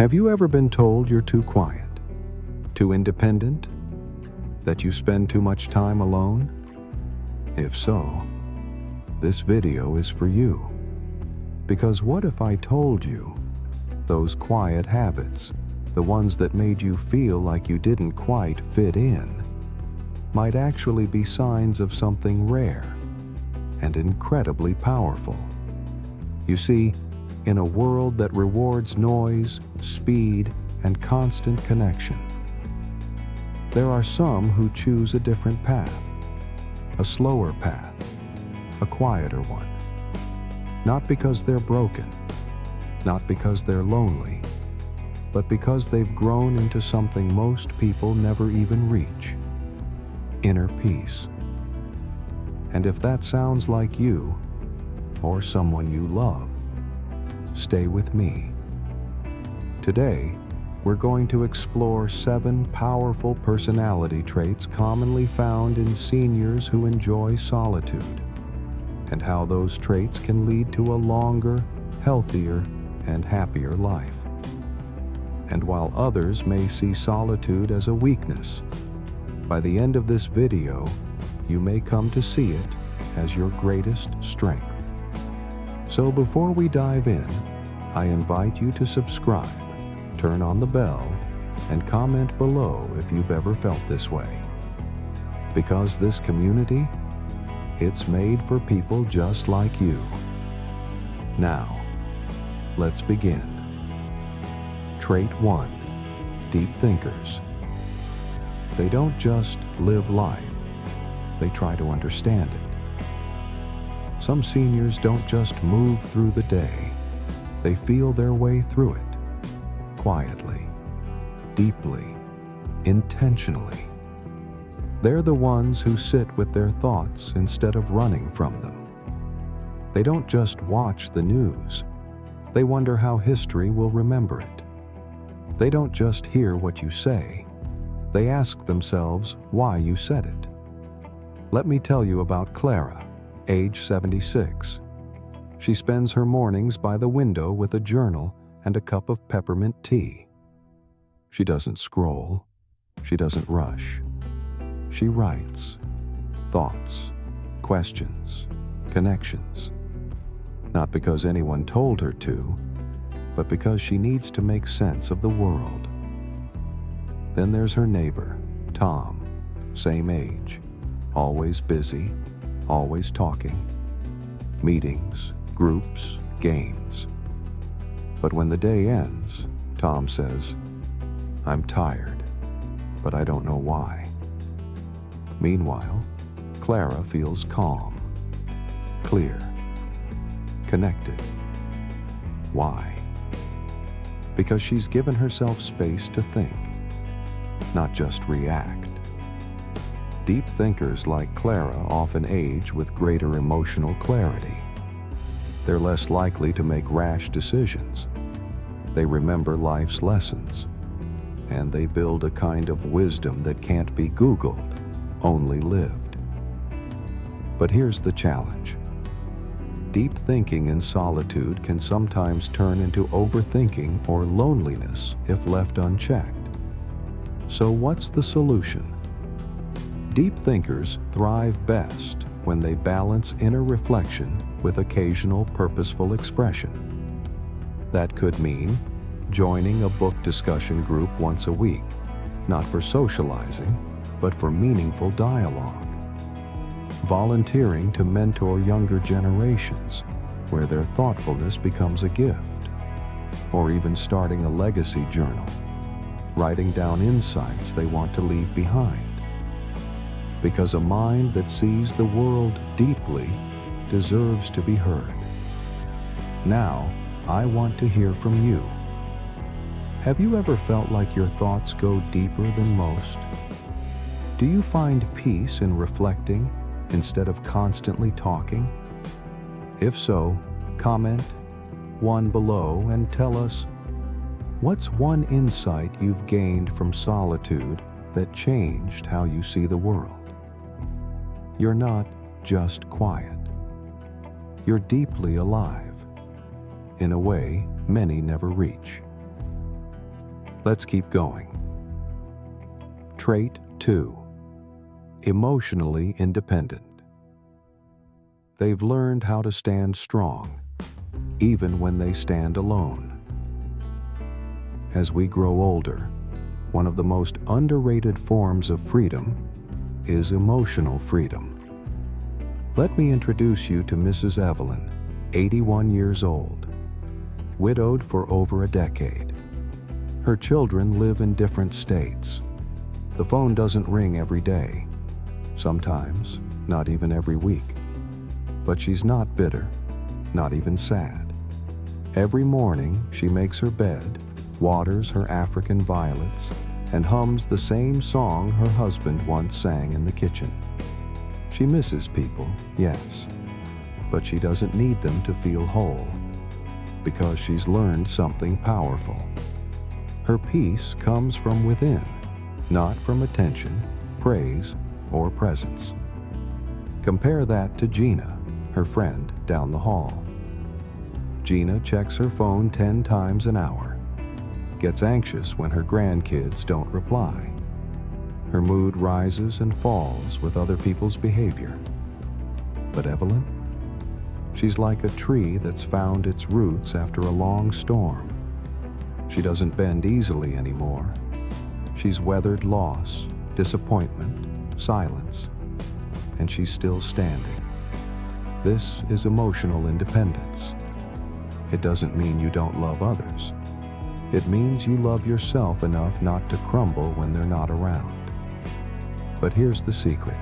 Have you ever been told you're too quiet, too independent, that you spend too much time alone? If so, this video is for you. Because what if I told you those quiet habits, the ones that made you feel like you didn't quite fit in, might actually be signs of something rare and incredibly powerful? You see, in a world that rewards noise, speed, and constant connection, there are some who choose a different path, a slower path, a quieter one. Not because they're broken, not because they're lonely, but because they've grown into something most people never even reach: inner peace. And if that sounds like you, or someone you love, stay with me. Today, we're going to explore 7 powerful personality traits commonly found in seniors who enjoy solitude, and how those traits can lead to a longer, healthier, and happier life. And while others may see solitude as a weakness, by the end of this video, you may come to see it as your greatest strength. So before we dive in, I invite you to subscribe, turn on the bell, and comment below if you've ever felt this way. Because this community, it's made for people just like you. Now, let's begin. Trait 1. Deep thinkers. They don't just live life, they try to understand it. Some seniors don't just move through the day, they feel their way through it, quietly, deeply, intentionally. They're the ones who sit with their thoughts instead of running from them. They don't just watch the news, they wonder how history will remember it. They don't just hear what you say, they ask themselves why you said it. Let me tell you about Clara, age 76. She spends her mornings by the window with a journal and a cup of peppermint tea. She doesn't scroll. She doesn't rush. She writes thoughts, questions, connections. Not because anyone told her to, but because she needs to make sense of the world. Then there's her neighbor, Tom, same age, always busy, always talking. Meetings, groups, games. But when the day ends, Tom says, "I'm tired, but I don't know why." Meanwhile, Clara feels calm, clear, connected. Why? Because she's given herself space to think, not just react. Deep thinkers like Clara often age with greater emotional clarity. They're less likely to make rash decisions. They remember life's lessons, and they build a kind of wisdom that can't be Googled, only lived. But here's the challenge. Deep thinking in solitude can sometimes turn into overthinking or loneliness if left unchecked. So what's the solution? Deep thinkers thrive best when they balance inner reflection with occasional purposeful expression. That could mean joining a book discussion group once a week, not for socializing, but for meaningful dialogue. Volunteering to mentor younger generations, where their thoughtfulness becomes a gift. Or even starting a legacy journal, writing down insights they want to leave behind. Because a mind that sees the world deeply deserves to be heard. Now, I want to hear from you. Have you ever felt like your thoughts go deeper than most? Do you find peace in reflecting instead of constantly talking? If so, comment 1 below and tell us, what's one insight you've gained from solitude that changed how you see the world? You're not just quiet. You're deeply alive, in a way many never reach. Let's keep going. Trait 2. Emotionally independent. They've learned how to stand strong, even when they stand alone. As we grow older, one of the most underrated forms of freedom is emotional freedom. Let me introduce you to Mrs. Evelyn, 81 years old, widowed for over a decade. Her children live in different states. The phone doesn't ring every day, sometimes not even every week. But she's not bitter, not even sad. Every morning she makes her bed, waters her African violets, and hums the same song her husband once sang in the kitchen. She misses people, yes, but she doesn't need them to feel whole, because she's learned something powerful. Her peace comes from within, not from attention, praise, or presence. Compare that to Gina, her friend down the hall. Gina checks her phone 10 times an hour, gets anxious when her grandkids don't reply. Her mood rises and falls with other people's behavior. But Evelyn? She's like a tree that's found its roots after a long storm. She doesn't bend easily anymore. She's weathered loss, disappointment, silence, and she's still standing. This is emotional independence. It doesn't mean you don't love others. It means you love yourself enough not to crumble when they're not around. But here's the secret.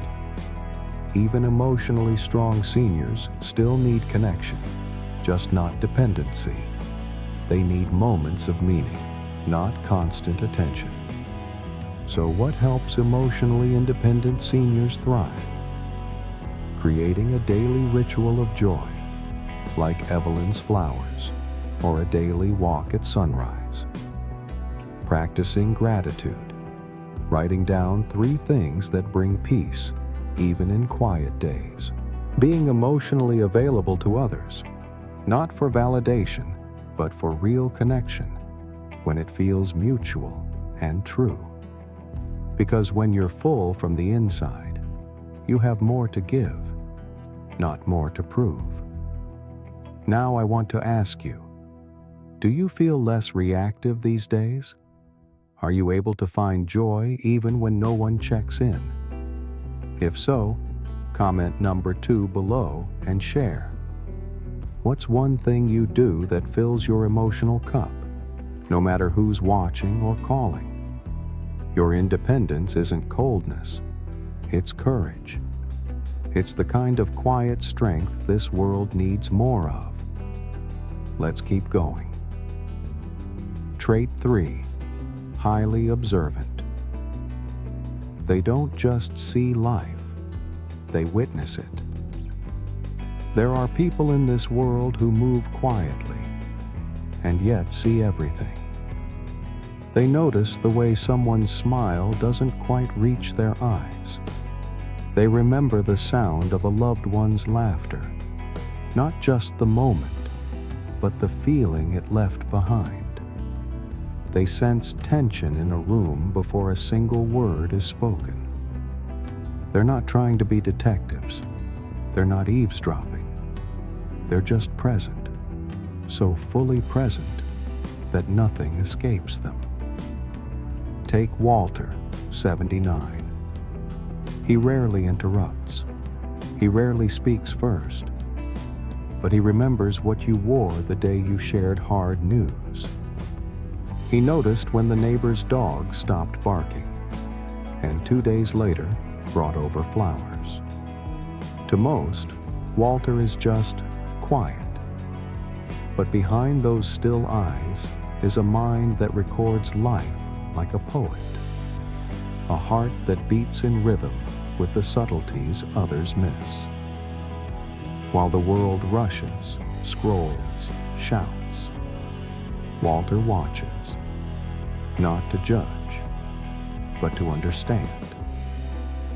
Even emotionally strong seniors still need connection, just not dependency. They need moments of meaning, not constant attention. So what helps emotionally independent seniors thrive? Creating a daily ritual of joy, like Evelyn's flowers, or a daily walk at sunrise. Practicing gratitude, writing down 3 things that bring peace, even in quiet days. Being emotionally available to others, not for validation, but for real connection, when it feels mutual and true. Because when you're full from the inside, you have more to give, not more to prove. Now I want to ask you, do you feel less reactive these days? Are you able to find joy even when no one checks in? If so, comment number 2 below and share. What's one thing you do that fills your emotional cup, no matter who's watching or calling? Your independence isn't coldness, it's courage. It's the kind of quiet strength this world needs more of. Let's keep going. Trait 3. Highly observant. They don't just see life, they witness it. There are people in this world who move quietly and yet see everything. They notice the way someone's smile doesn't quite reach their eyes. They remember the sound of a loved one's laughter, not just the moment, but the feeling it left behind. They sense tension in a room before a single word is spoken. They're not trying to be detectives. They're not eavesdropping. They're just present, so fully present that nothing escapes them. Take Walter, 79. He rarely interrupts. He rarely speaks first. But he remembers what you wore the day you shared hard news. He noticed when the neighbor's dog stopped barking, and 2 days later brought over flowers. To most, Walter is just quiet. But behind those still eyes is a mind that records life like a poet, a heart that beats in rhythm with the subtleties others miss. While the world rushes, scrolls, shouts, Walter watches, not to judge, but to understand.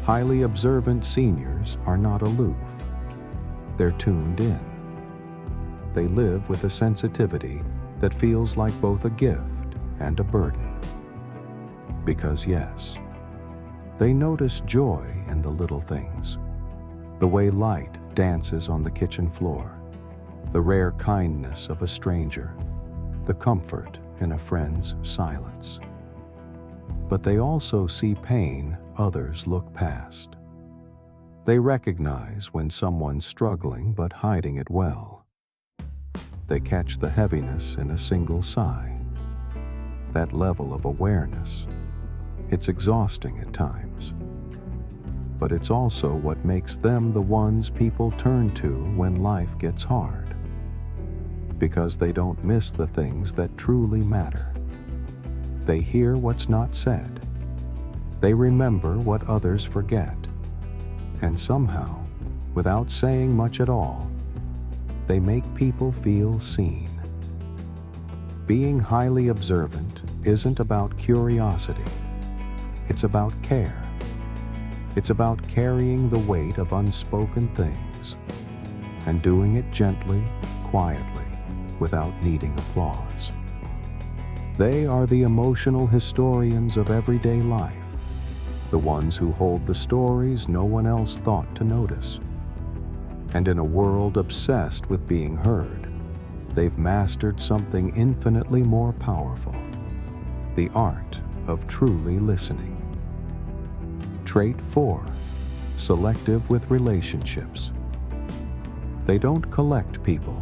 Highly observant seniors are not aloof. They're tuned in. They live with a sensitivity that feels like both a gift and a burden. Because yes, they notice joy in the little things, the way light dances on the kitchen floor, the rare kindness of a stranger, the comfort in a friend's silence. But they also see pain others look past. They recognize when someone's struggling but hiding it well. They catch the heaviness in a single sigh. That level of awareness, it's exhausting at times. But it's also what makes them the ones people turn to when life gets hard. Because they don't miss the things that truly matter. They hear what's not said. They remember what others forget. And somehow, without saying much at all, they make people feel seen. Being highly observant isn't about curiosity. It's about care. It's about carrying the weight of unspoken things and doing it gently, quietly, without needing applause. They are the emotional historians of everyday life, the ones who hold the stories no one else thought to notice. And in a world obsessed with being heard, they've mastered something infinitely more powerful: the art of truly listening. Trait 4, selective with relationships. They don't collect people,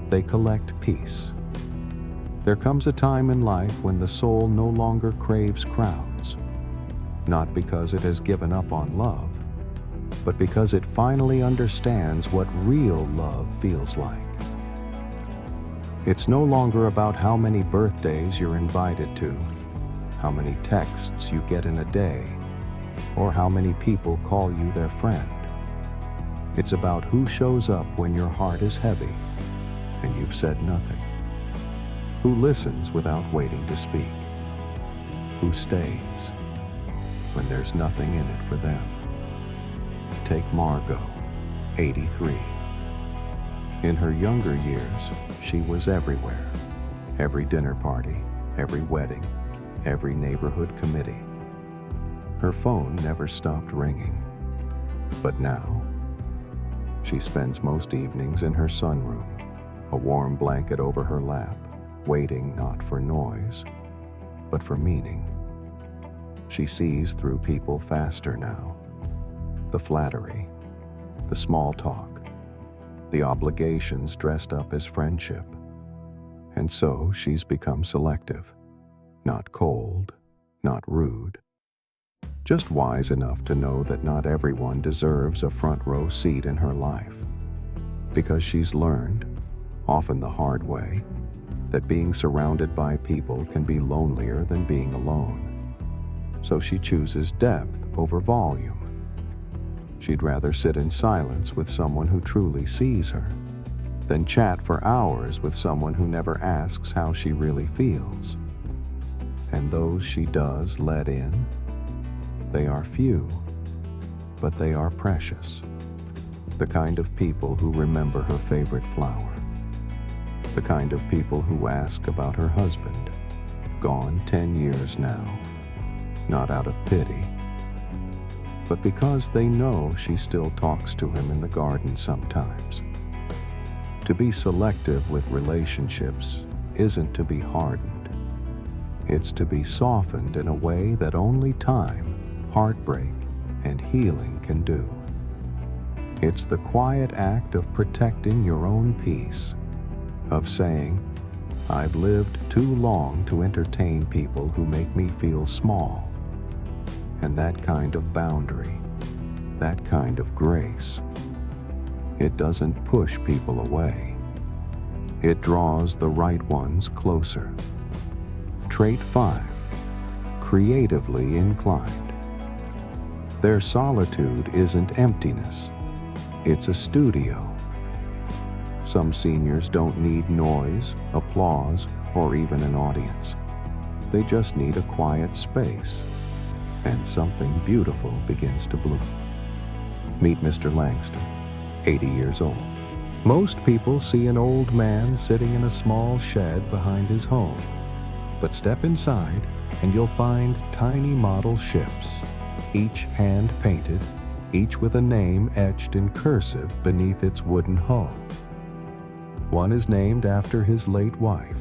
they collect peace. There comes a time in life when the soul no longer craves crowds, not because it has given up on love, but because it finally understands what real love feels like. It's no longer about how many birthdays you're invited to, how many texts you get in a day, or how many people call you their friend. It's about who shows up when your heart is heavy and you've said nothing, who listens without waiting to speak, who stays when there's nothing in it for them. Take Margot, 83. In her younger years, she was everywhere. Every dinner party, every wedding, every neighborhood committee. Her phone never stopped ringing. But now, she spends most evenings in her sunroom, a warm blanket over her lap, waiting not for noise, but for meaning. She sees through people faster now. The flattery, the small talk, the obligations dressed up as friendship. And so she's become selective, not cold, not rude, just wise enough to know that not everyone deserves a front row seat in her life. Because she's learned, often the hard way, that being surrounded by people can be lonelier than being alone. So she chooses depth over volume. She'd rather sit in silence with someone who truly sees her than chat for hours with someone who never asks how she really feels. And those she does let in, they are few, but they are precious. The kind of people who remember her favorite flower. The kind of people who ask about her husband, gone 10 years now, not out of pity, but because they know she still talks to him in the garden sometimes. To be selective with relationships isn't to be hardened. It's to be softened in a way that only time, heartbreak, and healing can do. It's the quiet act of protecting your own peace, of saying, I've lived too long to entertain people who make me feel small. And that kind of boundary, that kind of grace, it doesn't push people away. It draws the right ones closer. Trait 5, creatively inclined. Their solitude isn't emptiness, it's a studio. Some seniors don't need noise, applause, or even an audience. They just need a quiet space, and something beautiful begins to bloom. Meet Mr. Langston, 80 years old. Most people see an old man sitting in a small shed behind his home. But step inside and you'll find tiny model ships, each hand-painted, each with a name etched in cursive beneath its wooden hull. One is named after his late wife,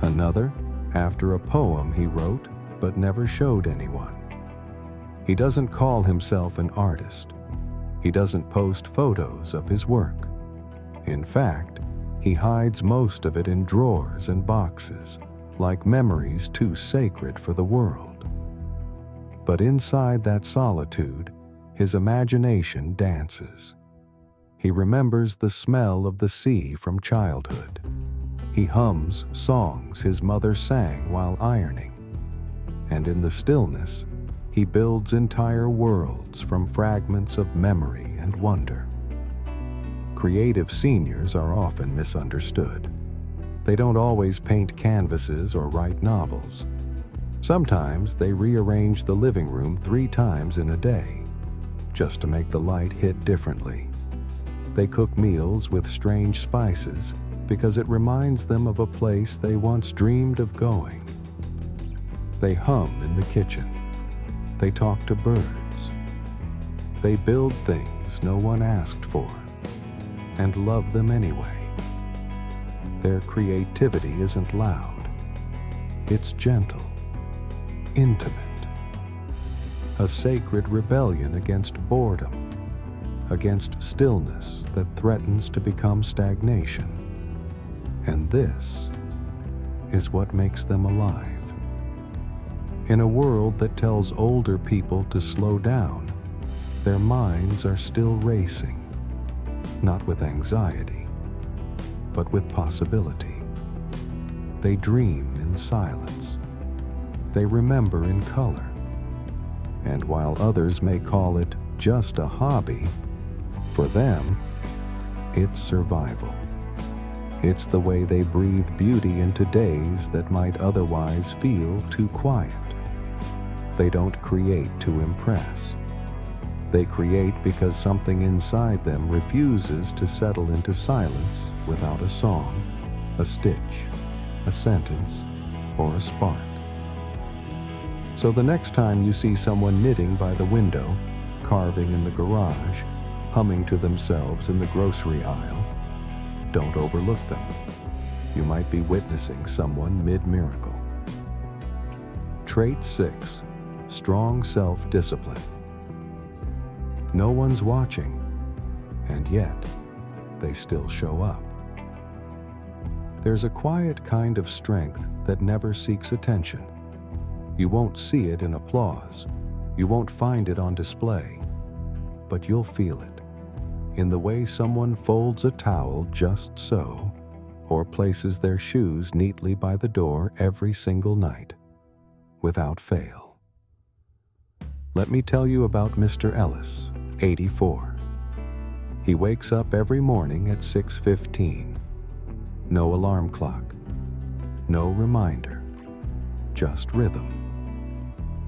another after a poem he wrote but never showed anyone. He doesn't call himself an artist. He doesn't post photos of his work. In fact, he hides most of it in drawers and boxes, like memories too sacred for the world. But inside that solitude, his imagination dances. He remembers the smell of the sea from childhood. He hums songs his mother sang while ironing. And in the stillness, he builds entire worlds from fragments of memory and wonder. Creative seniors are often misunderstood. They don't always paint canvases or write novels. Sometimes they rearrange the living room 3 times in a day, just to make the light hit differently. They cook meals with strange spices because it reminds them of a place they once dreamed of going. They hum in the kitchen. They talk to birds. They build things no one asked for and love them anyway. Their creativity isn't loud. It's gentle, intimate. A sacred rebellion against boredom, against stillness that threatens to become stagnation. And this is what makes them alive. In a world that tells older people to slow down, their minds are still racing, not with anxiety, but with possibility. They dream in silence. They remember in color. And while others may call it just a hobby, for them, it's survival. It's the way they breathe beauty into days that might otherwise feel too quiet. They don't create to impress. They create because something inside them refuses to settle into silence without a song, a stitch, a sentence, or a spark. So the next time you see someone knitting by the window, carving in the garage, humming to themselves in the grocery aisle, don't overlook them. You might be witnessing someone mid-miracle. Trait 6. Strong self-discipline. No one's watching, and yet they still show up. There's a quiet kind of strength that never seeks attention. You won't see it in applause. You won't find it on display. But you'll feel it in the way someone folds a towel just so, or places their shoes neatly by the door every single night, without fail. Let me tell you about Mr. Ellis, 84. He wakes up every morning at 6:15. No alarm clock, no reminder, just rhythm.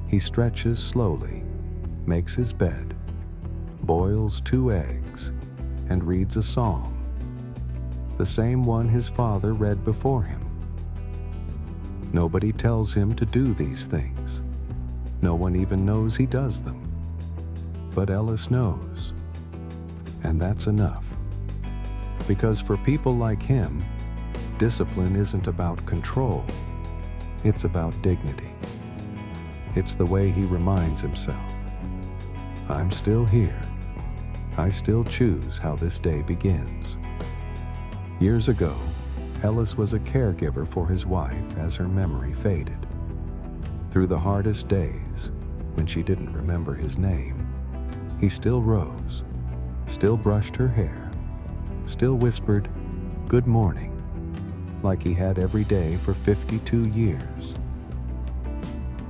He stretches slowly, makes his bed, boils 2 eggs, and reads a psalm, the same one his father read before him. Nobody tells him to do these things. No one even knows he does them. But Ellis knows, and that's enough. Because for people like him, discipline isn't about control, it's about dignity. It's the way he reminds himself, I'm still here. I still choose how this day begins. Years ago, Ellis was a caregiver for his wife as her memory faded. Through the hardest days, when she didn't remember his name, he still rose, still brushed her hair, still whispered, "Good morning," like he had every day for 52 years.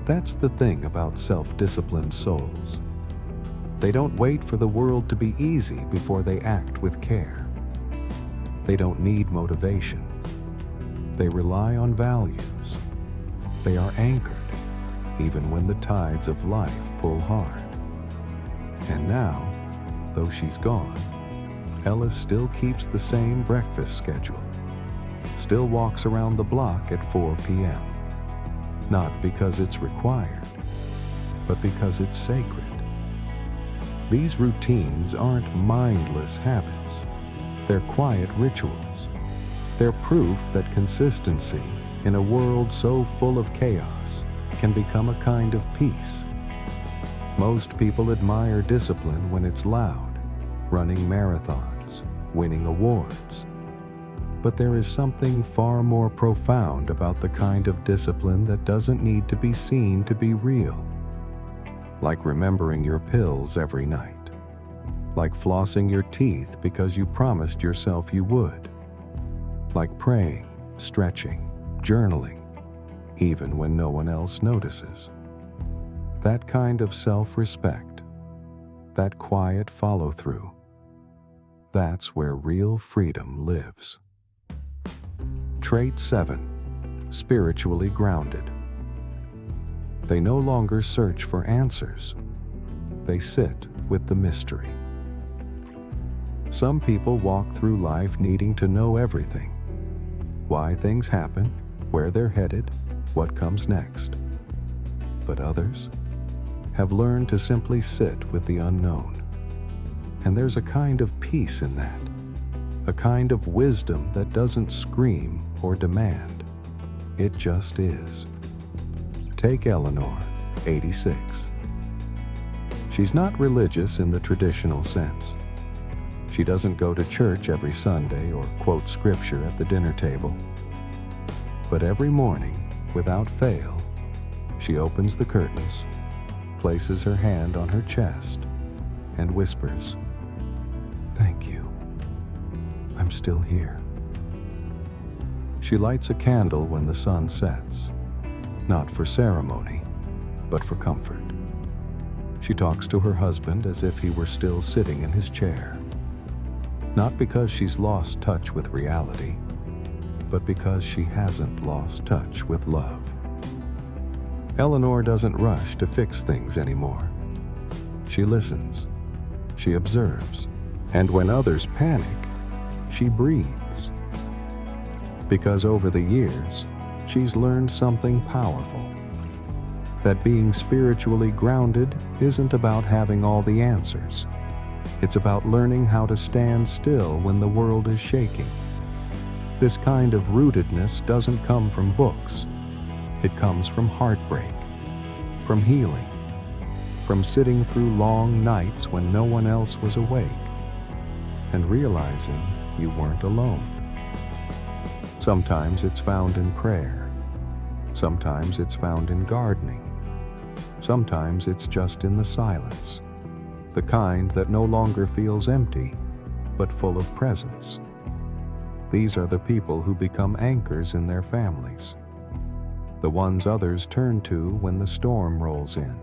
That's the thing about self-disciplined souls. They don't wait for the world to be easy before they act with care. They don't need motivation. They rely on values. They are anchored, even when the tides of life pull hard. And now, though she's gone, Ellis still keeps the same breakfast schedule, still walks around the block at 4 p.m., not because it's required, but because it's sacred. These routines aren't mindless habits. They're quiet rituals. They're proof that consistency in a world so full of chaos can become a kind of peace. Most people admire discipline when it's loud, running marathons, winning awards. But there is something far more profound about the kind of discipline that doesn't need to be seen to be real. Like remembering your pills every night. Like flossing your teeth because you promised yourself you would. Like praying, stretching, journaling, even when no one else notices. That kind of self-respect, that quiet follow-through, that's where real freedom lives. Trait 7. Spiritually grounded. They no longer search for answers. They sit with the mystery. Some people walk through life needing to know everything. Why things happen, where they're headed, what comes next. But others have learned to simply sit with the unknown. And there's a kind of peace in that, a kind of wisdom that doesn't scream or demand. It just is. Take Eleanor, 86. She's not religious in the traditional sense. She doesn't go to church every Sunday or quote scripture at the dinner table. But every morning, without fail, she opens the curtains, places her hand on her chest, and whispers, "Thank you. I'm still here." She lights a candle when the sun sets, not for ceremony, but for comfort. She talks to her husband as if he were still sitting in his chair. Not because she's lost touch with reality, but because she hasn't lost touch with love. Eleanor doesn't rush to fix things anymore. She listens, she observes, and when others panic, she breathes. Because over the years, she's learned something powerful. That being spiritually grounded isn't about having all the answers. It's about learning how to stand still when the world is shaking. This kind of rootedness doesn't come from books. It comes from heartbreak, from healing, from sitting through long nights when no one else was awake, and realizing you weren't alone. Sometimes it's found in prayer. Sometimes it's found in gardening. Sometimes it's just in the silence, the kind that no longer feels empty, but full of presence. These are the people who become anchors in their families, the ones others turn to when the storm rolls in,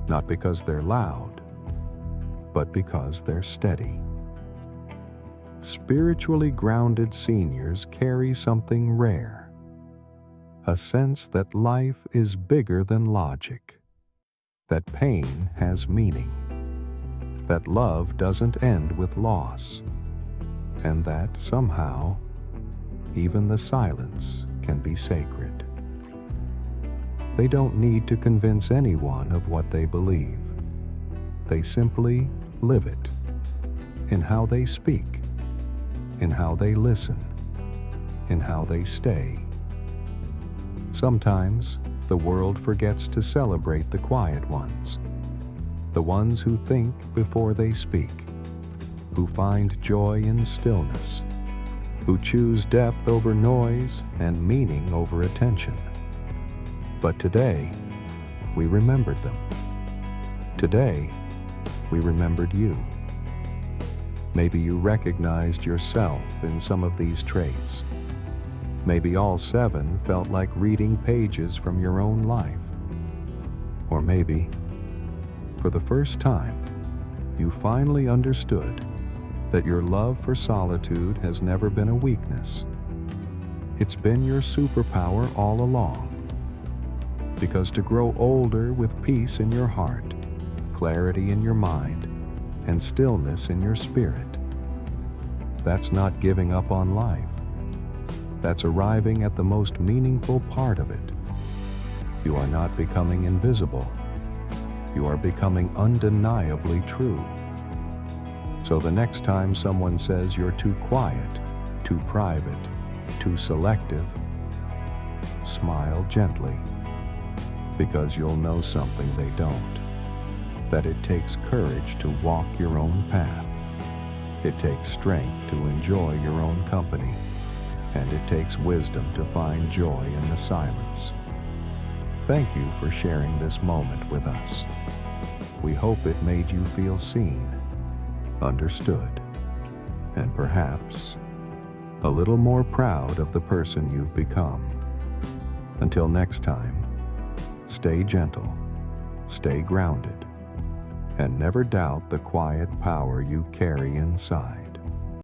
not because they're loud, but because they're steady. Spiritually grounded seniors carry something rare, a sense that life is bigger than logic, that pain has meaning, that love doesn't end with loss, and that somehow, even the silence can be sacred. They don't need to convince anyone of what they believe. They simply live it, in how they speak, in how they listen, in how they stay. Sometimes the world forgets to celebrate the quiet ones, the ones who think before they speak, who find joy in stillness, who choose depth over noise and meaning over attention. But today, we remembered them. Today, we remembered you. Maybe you recognized yourself in some of these traits. Maybe all 7 felt like reading pages from your own life. Or maybe, for the first time, you finally understood that your love for solitude has never been a weakness. It's been your superpower all along. Because to grow older with peace in your heart, clarity in your mind, and stillness in your spirit, that's not giving up on life. That's arriving at the most meaningful part of it, You are not becoming invisible. You are becoming undeniably true. So the next time someone says you're too quiet, too private, too selective, smile gently, because you'll know something they don't, that it takes courage to walk your own path. It takes strength to enjoy your own company, and it takes wisdom to find joy in the silence. Thank you for sharing this moment with us. We hope it made you feel seen, understood, and perhaps a little more proud of the person you've become. Until next time, stay gentle, stay grounded, and never doubt the quiet power you carry inside.